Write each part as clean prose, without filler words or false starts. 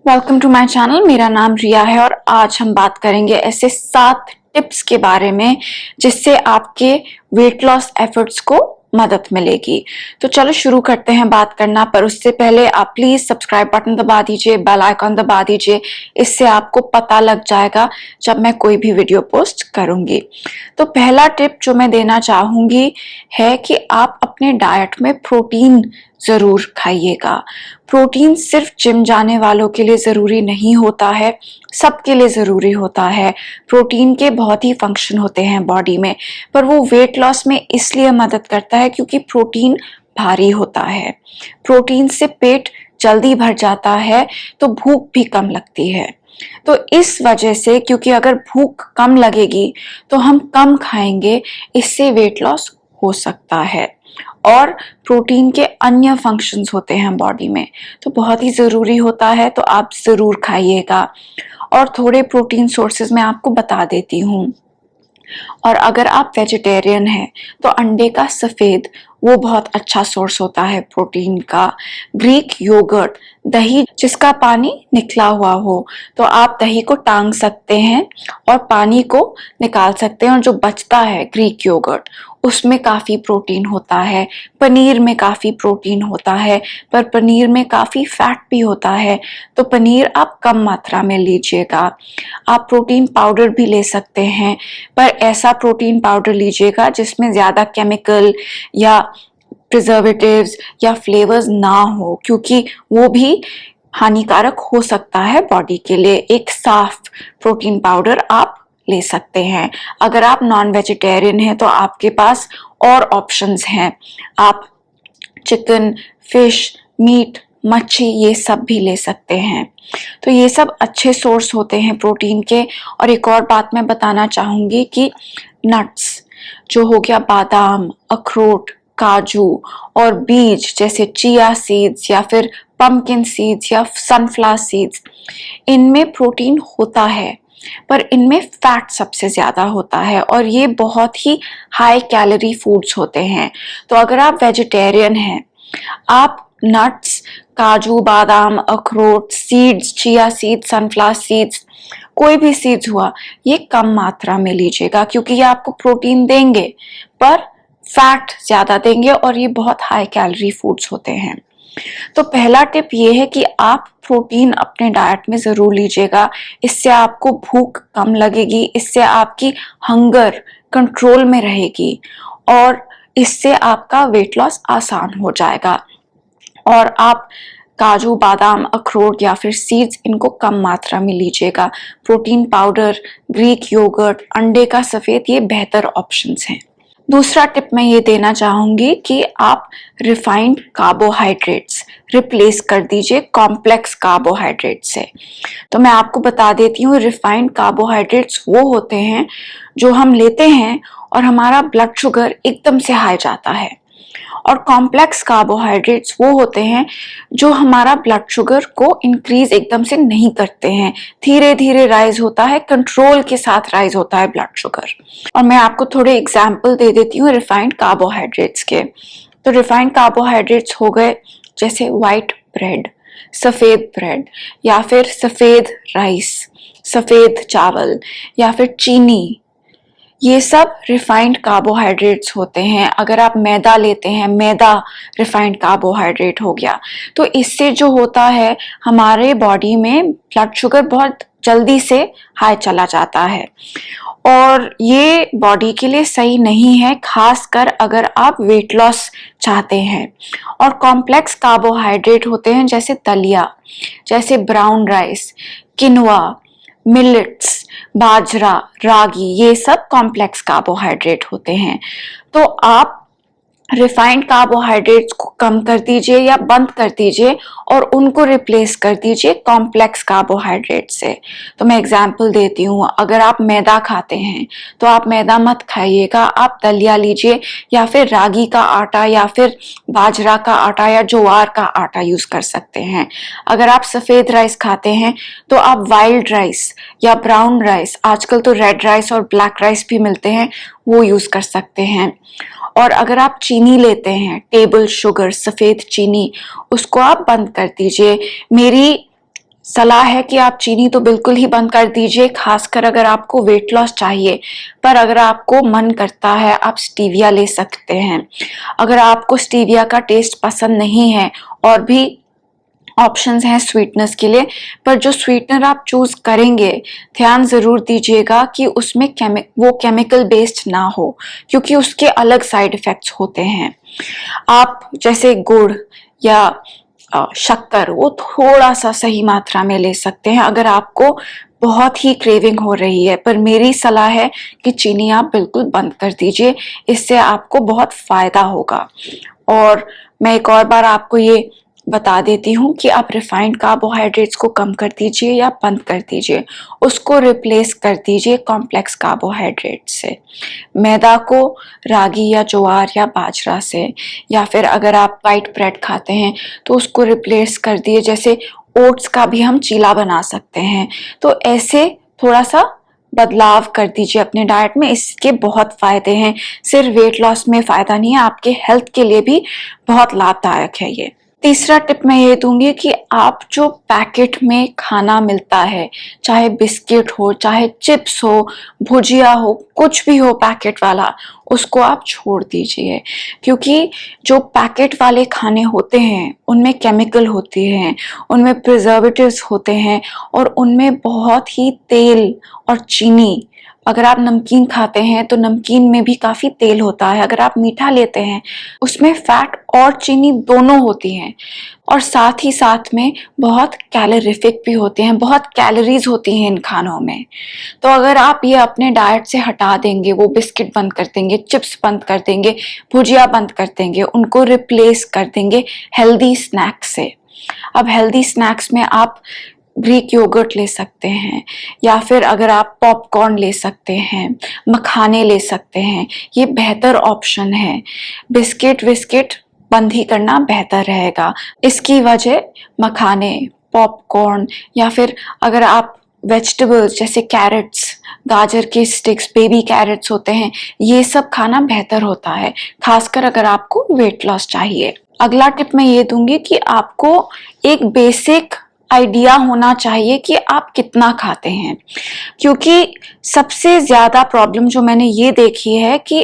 Welcome to my channel. मेरा नाम रिया है और आज हम बात करेंगे ऐसे 7 टिप्स के बारे में जिससे आपके वेट लॉस एफर्ट्स को मदद मिलेगी। तो चलो शुरू करते हैं बात करना, पर उससे पहले आप प्लीज सब्सक्राइब बटन दबा दीजिए, बेल आइकॉन दबा दीजिए। इससे आपको पता लग जाएगा जब मैं कोई भी वीडियो पोस्ट करूंगी। तो पहला टिप जो मैं देना चाहूंगी है कि आप अपने डाइट में प्रोटीन जरूर खाइएगा। प्रोटीन सिर्फ जिम जाने वालों के लिए जरूरी नहीं होता है, सबके लिए जरूरी होता है। प्रोटीन के बहुत ही फंक्शन होते हैं बॉडी में, पर वो वेट लॉस में इसलिए मदद करता है क्योंकि प्रोटीन भारी होता है। प्रोटीन से पेट जल्दी भर जाता है तो भूख भी कम लगती है। तो इस वजह से, क्योंकि अगर भूख कम लगेगी तो हम कम खाएंगे, इससे वेट लॉस हो सकता है। और प्रोटीन के अन्य फंक्शंस होते हैं बॉडी में, तो बहुत ही जरूरी होता है, तो आप जरूर खाइएगा। और थोड़े प्रोटीन सोर्सेज मैं आपको बता देती हूँ। और अगर आप वेजिटेरियन हैं तो अंडे का सफेद वो बहुत अच्छा सोर्स होता है प्रोटीन का। ग्रीक योगर्ट, दही जिसका पानी निकला हुआ हो, तो आप दही को टांग सकते हैं और पानी को निकाल सकते हैं, और जो बचता है ग्रीक योगर्ट उसमें काफी प्रोटीन होता है। पनीर में काफी प्रोटीन होता है, पर पनीर में काफी फैट भी होता है, तो पनीर आप कम मात्रा में लीजिएगा। आप प्रोटीन पाउडर भी ले सकते हैं, पर ऐसा प्रोटीन पाउडर लीजिएगा जिसमें ज्यादा केमिकल या प्रिजर्वेटिव्स या फ्लेवर्स ना हो, क्योंकि वो भी हानिकारक हो सकता है बॉडी के लिए। एक साफ प्रोटीन पाउडर आप ले सकते हैं। अगर आप नॉन वेजिटेरियन हैं तो आपके पास और ऑप्शंस हैं। आप चिकन, फिश, मीट, मच्छी ये सब भी ले सकते हैं। तो ये सब अच्छे सोर्स होते हैं प्रोटीन के। और एक और बात मैं बताना चाहूंगी कि नट्स जो हो गया, बादाम, अखरोट, काजू और बीज जैसे चिया सीड्स या फिर पंपकिन सीड्स या सनफ्लावर सीड्स, इनमें प्रोटीन होता है, पर इनमें फैट सबसे ज्यादा होता है और ये बहुत ही हाई कैलोरी फूड्स होते हैं। तो अगर आप वेजिटेरियन हैं, आप नट्स, काजू, बादाम, अखरोट, seeds, chia seeds, sunflower seeds, कोई भी सीड्स हुआ, ये कम मात्रा में लीजिएगा, क्योंकि ये आपको प्रोटीन देंगे पर फैट ज्यादा देंगे और ये बहुत हाई कैलोरी फूड्स होते हैं। तो पहला टिप ये है कि आप प्रोटीन अपने डाइट में जरूर लीजिएगा। इससे आपको भूख कम लगेगी, इससे आपकी हंगर कंट्रोल में रहेगी और इससे आपका वेट लॉस आसान हो जाएगा। और आप काजू, बादाम, अखरोट या फिर सीड्स, इनको कम मात्रा में लीजिएगा। प्रोटीन पाउडर, ग्रीक योगर्ट, अंडे का सफेद, ये बेहतर ऑप्शंस हैं। दूसरा टिप मैं ये देना चाहूंगी कि आप रिफाइंड कार्बोहाइड्रेट्स रिप्लेस कर दीजिए कॉम्प्लेक्स कार्बोहाइड्रेट से। तो मैं आपको बता देती हूँ, रिफाइंड कार्बोहाइड्रेट्स वो होते हैं जो हम लेते हैं और हमारा ब्लड शुगर एकदम से हाई जाता है, और कॉम्प्लेक्स कार्बोहाइड्रेट्स वो होते हैं जो हमारा ब्लड शुगर को इंक्रीज एकदम से नहीं करते हैं, धीरे धीरे राइज होता है, कंट्रोल के साथ राइज होता है ब्लड शुगर। और मैं आपको थोड़े एग्जाम्पल दे देती हूँ रिफाइंड कार्बोहाइड्रेट्स के। तो रिफाइंड कार्बोहाइड्रेट्स हो गए जैसे व्हाइट ब्रेड, सफेद ब्रेड, या फिर सफेद राइस, सफेद चावल, या फिर चीनी, ये सब रिफाइंड कार्बोहाइड्रेट्स होते हैं। अगर आप मैदा लेते हैं, मैदा रिफाइंड कार्बोहाइड्रेट हो गया। तो इससे जो होता है, हमारे बॉडी में ब्लड शुगर बहुत जल्दी से हाई चला जाता है और ये बॉडी के लिए सही नहीं है, खासकर अगर आप वेट लॉस चाहते हैं। और कॉम्प्लेक्स कार्बोहाइड्रेट होते हैं जैसे दलिया, जैसे ब्राउन राइस, किनवा, मिलेट्स, बाजरा, रागी, ये सब कॉम्प्लेक्स कार्बोहाइड्रेट होते हैं। तो आप रिफाइंड कार्बोहाइड्रेट्स को कम कर दीजिए या बंद कर दीजिए और उनको रिप्लेस कर दीजिए कॉम्प्लेक्स कार्बोहाइड्रेट से। तो मैं एग्जांपल देती हूँ, अगर आप मैदा खाते हैं तो आप मैदा मत खाइएगा, आप दलिया लीजिए या फिर रागी का आटा या फिर बाजरा का आटा या ज्वार का आटा यूज कर सकते हैं। अगर आप सफेद राइस खाते हैं तो आप वाइल्ड राइस या ब्राउन राइस, आजकल तो रेड राइस और ब्लैक राइस भी मिलते हैं, वो यूज कर सकते हैं। और अगर आप चीनी लेते हैं, टेबल शुगर, सफेद चीनी, उसको आप बंद कर दीजिए। मेरी सलाह है कि आप चीनी तो बिल्कुल ही बंद कर दीजिए, खासकर अगर आपको वेट लॉस चाहिए। पर अगर आपको मन करता है आप स्टीविया ले सकते हैं। अगर आपको स्टीविया का टेस्ट पसंद नहीं है, और भी ऑप्शंस हैं स्वीटनेस के लिए, पर जो स्वीटनर आप चूज करेंगे ध्यान जरूर दीजिएगा कि उसमें वो केमिकल बेस्ड ना हो, क्योंकि उसके अलग साइड इफेक्ट्स होते हैं। आप जैसे गुड़ या शक्कर वो थोड़ा सा सही मात्रा में ले सकते हैं अगर आपको बहुत ही क्रेविंग हो रही है, पर मेरी सलाह है कि चीनी आप बिल्कुल बंद कर दीजिए, इससे आपको बहुत फायदा होगा। और मैं एक और बार आपको ये बता देती हूँ कि आप रिफाइंड कार्बोहाइड्रेट्स को कम कर दीजिए या बंद कर दीजिए, उसको रिप्लेस कर दीजिए कॉम्प्लेक्स कार्बोहाइड्रेट से, मैदा को रागी या ज्वार या बाजरा से, या फिर अगर आप वाइट ब्रेड खाते हैं तो उसको रिप्लेस कर दिए, जैसे ओट्स का भी हम चीला बना सकते हैं। तो ऐसे थोड़ा सा बदलाव कर दीजिए अपने डाइट में, इसके बहुत फायदे हैं। सिर्फ वेट लॉस में फायदा नहीं है, आपके हेल्थ के लिए भी बहुत लाभदायक है ये। तीसरा टिप मैं ये दूंगी कि आप जो पैकेट में खाना मिलता है, चाहे बिस्किट हो, चाहे चिप्स हो, भुजिया हो, कुछ भी हो पैकेट वाला, उसको आप छोड़ दीजिए। क्योंकि जो पैकेट वाले खाने होते हैं उनमें केमिकल होती हैं, उनमें प्रिजर्वेटिव्स होते हैं, और उनमें बहुत ही तेल और चीनी, अगर आप नमकीन खाते हैं तो नमकीन में भी काफी तेल होता है, अगर आप मीठा लेते हैं उसमें फैट और चीनी दोनों होती हैं, और साथ ही साथ में बहुत कैलोरीफिक भी होते हैं, बहुत कैलोरीज होती हैं इन खानों में। तो अगर आप ये अपने डाइट से हटा देंगे, वो बिस्किट बंद कर देंगे, चिप्स बंद कर देंगे, भुजिया बंद कर देंगे, उनको रिप्लेस कर देंगे हेल्दी स्नैक्स से। अब हेल्दी स्नैक्स में आप ग्रीक योगर्ट ले सकते हैं, या फिर अगर आप पॉपकॉर्न ले सकते हैं, मखाने ले सकते हैं, ये बेहतर ऑप्शन है। बिस्किट विस्किट बंद ही करना बेहतर रहेगा। इसकी वजह मखाने, पॉपकॉर्न, या फिर अगर आप वेजिटेबल्स जैसे कैरेट्स, गाजर के स्टिक्स, बेबी कैरेट्स होते हैं, ये सब खाना बेहतर होता है, खासकर अगर आपको वेट लॉस चाहिए। अगला टिप मैं ये दूंगी कि आपको एक बेसिक आइडिया होना चाहिए कि आप कितना खाते हैं, क्योंकि सबसे ज्यादा प्रॉब्लम जो मैंने ये देखी है कि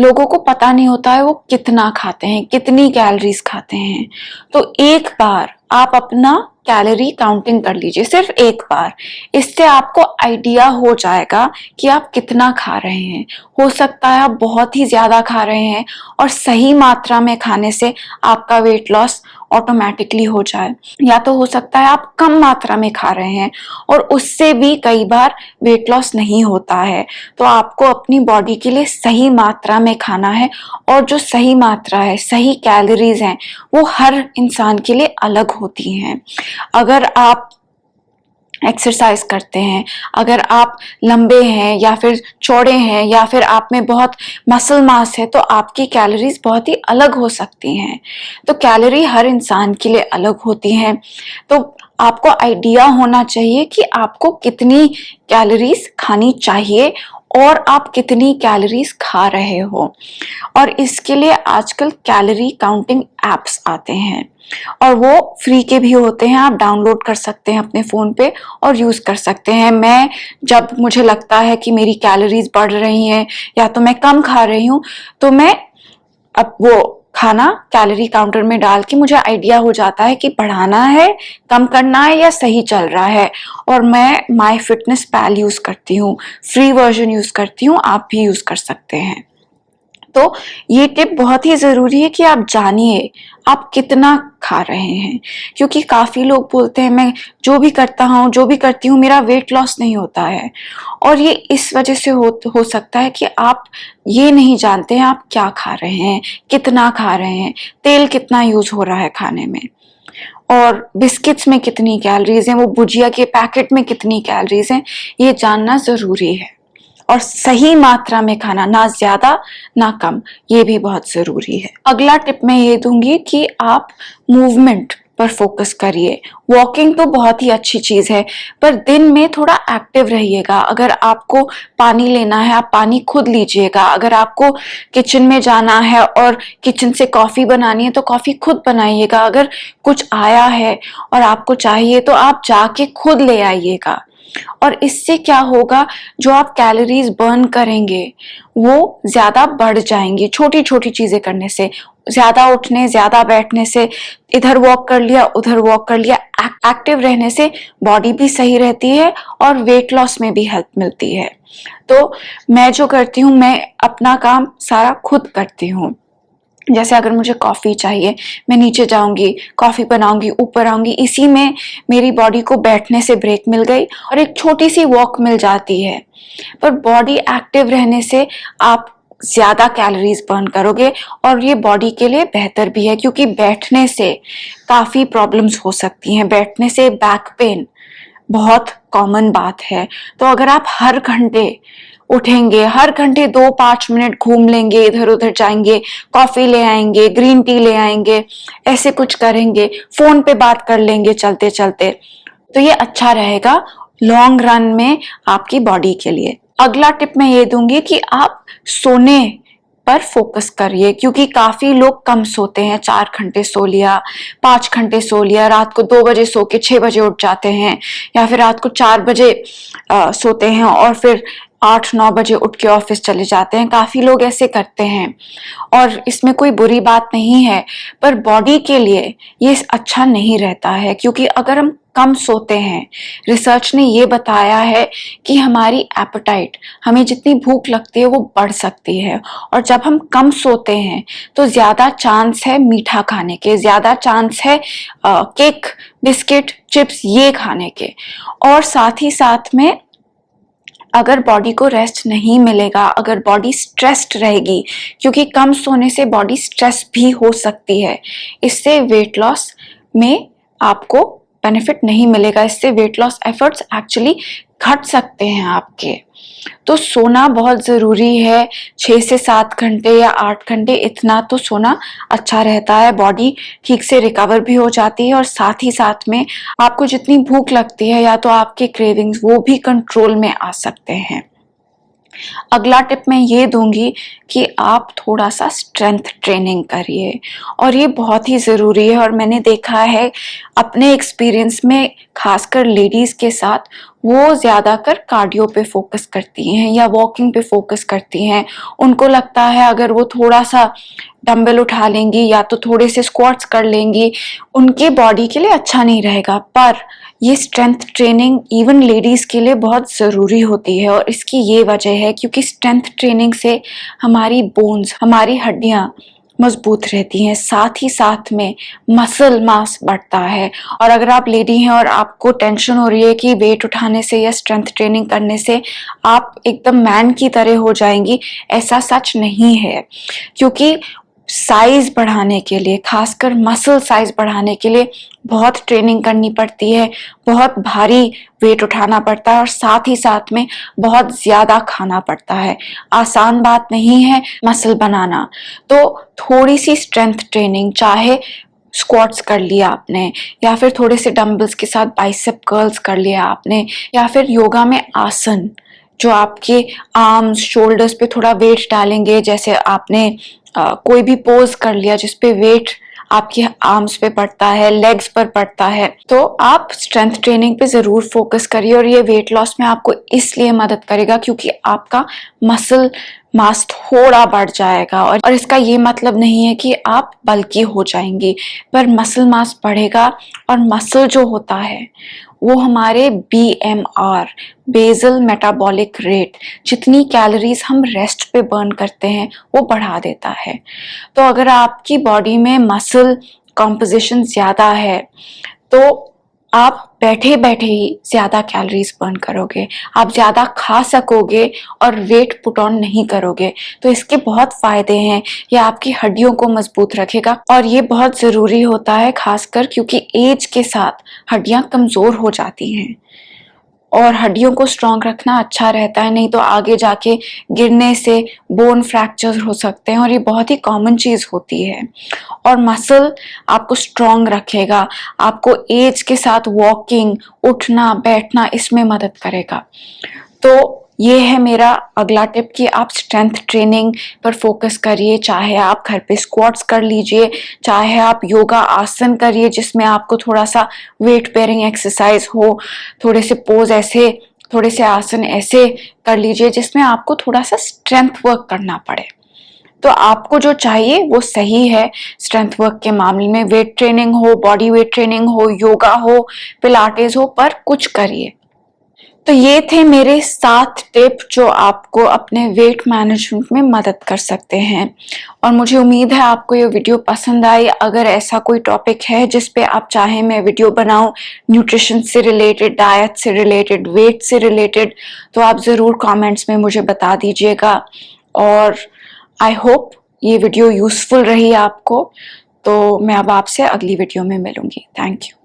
लोगों को पता नहीं होता है वो कितना खाते हैं, कितनी कैलोरीज खाते हैं। तो एक बार आप अपना कैलोरी काउंटिंग कर लीजिए, सिर्फ एक बार, इससे आपको आइडिया हो जाएगा कि आप कितना खा रहे हैं। हो सकता है आप बहुत ही ज्यादा खा रहे हैं, और सही मात्रा में खाने से आपका वेट लॉस ऑटोमेटिकली हो जाए, या तो हो सकता है आप कम मात्रा में खा रहे हैं और उससे भी कई बार वेट लॉस नहीं होता है। तो आपको अपनी बॉडी के लिए सही मात्रा में खाना है, और जो सही मात्रा है, सही कैलोरीज हैं, वो हर इंसान के लिए अलग होती हैं। अगर आप एक्सरसाइज करते हैं, अगर आप लंबे हैं या फिर चौड़े हैं, या फिर आप में बहुत मसल मास है, तो आपकी कैलोरीज बहुत ही अलग हो सकती हैं। तो कैलोरी हर इंसान के लिए अलग होती हैं। तो आपको आइडिया होना चाहिए कि आपको कितनी कैलोरीज खानी चाहिए और आप कितनी कैलोरीज खा रहे हो। और इसके लिए आजकल कैलोरी काउंटिंग एप्स आते हैं, और वो फ्री के भी होते हैं, आप डाउनलोड कर सकते हैं अपने फोन पे और यूज कर सकते हैं। मैं जब मुझे लगता है कि मेरी कैलोरीज बढ़ रही हैं या तो मैं कम खा रही हूँ, तो मैं अब वो खाना कैलोरी काउंटर में डाल के मुझे आइडिया हो जाता है कि बढ़ाना है, कम करना है, या सही चल रहा है। और मैं माई फिटनेस पैल यूज करती हूँ, फ्री वर्जन यूज करती हूँ, आप भी यूज कर सकते हैं। तो ये टिप बहुत ही जरूरी है कि आप जानिए आप कितना खा रहे हैं, क्योंकि काफी लोग बोलते हैं मैं जो भी करता हूँ, जो भी करती हूँ, मेरा वेट लॉस नहीं होता है। और ये इस वजह से हो सकता है कि आप ये नहीं जानते हैं आप क्या खा रहे हैं, कितना खा रहे हैं, तेल कितना यूज हो रहा है खाने में, और बिस्किट्स में कितनी कैलोरीज हैं, वो भुजिया के पैकेट में कितनी कैलोरीज हैं, ये जानना जरूरी है। और सही मात्रा में खाना, ना ज्यादा ना कम, ये भी बहुत जरूरी है। अगला टिप मैं ये दूंगी कि आप मूवमेंट पर फोकस करिए। वॉकिंग तो बहुत ही अच्छी चीज है, पर दिन में थोड़ा एक्टिव रहिएगा। अगर आपको पानी लेना है, आप पानी खुद लीजिएगा। अगर आपको किचन में जाना है और किचन से कॉफी बनानी है तो कॉफी खुद बनाइएगा। अगर कुछ आया है और आपको चाहिए तो आप जाके खुद ले आइएगा। और इससे क्या होगा, जो आप कैलोरीज बर्न करेंगे वो ज्यादा बढ़ जाएंगी छोटी छोटी चीजें करने से। ज्यादा उठने, ज्यादा बैठने से, इधर वॉक कर लिया उधर वॉक कर लिया, एक्टिव रहने से बॉडी भी सही रहती है और वेट लॉस में भी हेल्प मिलती है। तो मैं जो करती हूँ, मैं अपना काम सारा खुद करती हूँ। जैसे अगर मुझे कॉफी चाहिए, मैं नीचे जाऊंगी, कॉफी बनाऊंगी, ऊपर आऊंगी, इसी में मेरी बॉडी को बैठने से ब्रेक मिल गई और एक छोटी सी वॉक मिल जाती है। पर बॉडी एक्टिव रहने से आप ज्यादा कैलोरीज बर्न करोगे और ये बॉडी के लिए बेहतर भी है, क्योंकि बैठने से काफी प्रॉब्लम्स हो सकती हैं। बैठने से बैक पेन बहुत कॉमन बात है। तो अगर आप हर घंटे उठेंगे, हर घंटे 2-5 मिनट घूम लेंगे, इधर उधर जाएंगे, कॉफी ले आएंगे, ग्रीन टी ले आएंगे, ऐसे कुछ करेंगे, फोन पे बात कर लेंगे चलते चलते, तो ये अच्छा रहेगा लॉन्ग रन में आपकी बॉडी के लिए। अगला टिप मैं ये दूंगी कि आप सोने पर फोकस करिए, क्योंकि काफी लोग कम सोते हैं। 4 घंटे सो लिया, 5 घंटे सो लिया, रात को 2 बजे सो के 6 बजे उठ जाते हैं, या फिर रात को 4 बजे सोते हैं और फिर 8-9 बजे उठ के ऑफिस चले जाते हैं। काफी लोग ऐसे करते हैं और इसमें कोई बुरी बात नहीं है, पर बॉडी के लिए ये अच्छा नहीं रहता है। क्योंकि अगर हम कम सोते हैं, रिसर्च ने ये बताया है कि हमारी एपेटाइट, हमें जितनी भूख लगती है वो बढ़ सकती है। और जब हम कम सोते हैं तो ज्यादा चांस है मीठा खाने के, ज्यादा चांस है केक, बिस्किट, चिप्स ये खाने के। और साथ ही साथ में अगर बॉडी को रेस्ट नहीं मिलेगा, अगर बॉडी स्ट्रेस्ड रहेगी, क्योंकि कम सोने से बॉडी स्ट्रेस भी हो सकती है, इससे वेट लॉस में आपको बेनिफिट नहीं मिलेगा। इससे वेट लॉस एफर्ट्स एक्चुअली घट सकते हैं आपके। तो सोना बहुत जरूरी है। 6 से 7 घंटे या 8 घंटे, इतना तो सोना अच्छा रहता है। बॉडी ठीक से रिकवर भी हो जाती है और साथ ही साथ में आपको जितनी भूख लगती है या तो आपके क्रेविंग्स वो भी कंट्रोल में आ सकते हैं। अगला टिप मैं ये दूंगी कि आप थोड़ा सा स्ट्रेंथ ट्रेनिंग करिए, और ये बहुत ही ज़रूरी है। और मैंने देखा है अपने एक्सपीरियंस में, खासकर लेडीज़ के साथ, वो ज़्यादातर कार्डियो पे फोकस करती हैं या वॉकिंग पे फोकस करती हैं। उनको लगता है अगर वो थोड़ा सा डंबल उठा लेंगी या तो थोड़े से स्क्वाट्स कर लेंगी, उनके बॉडी के लिए अच्छा नहीं रहेगा। पर ये स्ट्रेंथ ट्रेनिंग इवन लेडीज के लिए बहुत ज़रूरी होती है, और इसकी ये वजह है क्योंकि स्ट्रेंथ ट्रेनिंग से हमारी बोन्स, हमारी हड्डियां मजबूत रहती हैं, साथ ही साथ में मसल मास बढ़ता है। और अगर आप लेडी हैं और आपको टेंशन हो रही है कि वेट उठाने से या स्ट्रेंथ ट्रेनिंग करने से आप एकदम मैन की तरह हो जाएंगी, ऐसा सच नहीं है। क्योंकि साइज बढ़ाने के लिए, खासकर मसल साइज बढ़ाने के लिए बहुत ट्रेनिंग करनी पड़ती है, बहुत भारी वेट उठाना पड़ता है और साथ ही साथ में बहुत ज्यादा खाना पड़ता है। आसान बात नहीं है मसल बनाना। तो थोड़ी सी स्ट्रेंथ ट्रेनिंग, चाहे स्क्वाट्स कर लिया आपने, या फिर थोड़े से डंबल्स के साथ बाइसेप कर्ल्स कर लिया आपने, या फिर योगा में आसन जो आपके आर्म्स, शोल्डर्स पे थोड़ा वेट डालेंगे। जैसे आपने कोई भी पोज कर लिया जिसपे वेट आपके आर्म्स पे पड़ता है, लेग्स पर पड़ता है, तो आप स्ट्रेंथ ट्रेनिंग पे जरूर फोकस करिए। और ये वेट लॉस में आपको इसलिए मदद करेगा क्योंकि आपका मसल मास थोड़ा बढ़ जाएगा। और इसका ये मतलब नहीं है कि आप बल्की हो जाएंगी, पर मसल मास बढ़ेगा। और मसल जो होता है वो हमारे BMR, बेसल मेटाबॉलिक रेट, जितनी कैलोरीज हम रेस्ट पे बर्न करते हैं वो बढ़ा देता है। तो अगर आपकी बॉडी में मसल कॉम्पोजिशन ज्यादा है तो आप बैठे बैठे ही ज्यादा कैलोरीज बर्न करोगे, आप ज्यादा खा सकोगे और वेट पुट ऑन नहीं करोगे। तो इसके बहुत फायदे हैं। ये आपकी हड्डियों को मजबूत रखेगा और ये बहुत जरूरी होता है, खासकर क्योंकि एज के साथ हड्डियां कमजोर हो जाती हैं। और हड्डियों को स्ट्रॉन्ग रखना अच्छा रहता है, नहीं तो आगे जाके गिरने से बोन फ्रैक्चर हो सकते हैं और ये बहुत ही कॉमन चीज होती है। और मसल आपको स्ट्रॉन्ग रखेगा, आपको एज के साथ वॉकिंग, उठना बैठना इसमें मदद करेगा। तो ये है मेरा अगला टिप कि आप स्ट्रेंथ ट्रेनिंग पर फोकस करिए, चाहे आप घर पे स्क्वाट्स कर लीजिए, चाहे आप योगा आसन करिए जिसमें आपको थोड़ा सा वेट बेयरिंग एक्सरसाइज हो, थोड़े से पोज ऐसे, थोड़े से आसन ऐसे कर लीजिए जिसमें आपको थोड़ा सा स्ट्रेंथ वर्क करना पड़े। तो आपको जो चाहिए वो सही है स्ट्रेंथ वर्क के मामले में, वेट ट्रेनिंग हो, बॉडी वेट ट्रेनिंग हो, योगा हो, पिलाटेस हो, पर कुछ करिए। तो ये थे मेरे 7 टिप जो आपको अपने वेट मैनेजमेंट में मदद कर सकते हैं और मुझे उम्मीद है आपको ये वीडियो पसंद आई। अगर ऐसा कोई टॉपिक है जिस पे आप चाहें मैं वीडियो बनाऊं, न्यूट्रिशन से रिलेटेड, डाइट से रिलेटेड, वेट से रिलेटेड, तो आप ज़रूर कमेंट्स में मुझे बता दीजिएगा। और आई होप ये वीडियो यूजफुल रही आपको। तो मैं अब आपसे अगली वीडियो में मिलूंगी। Thank you.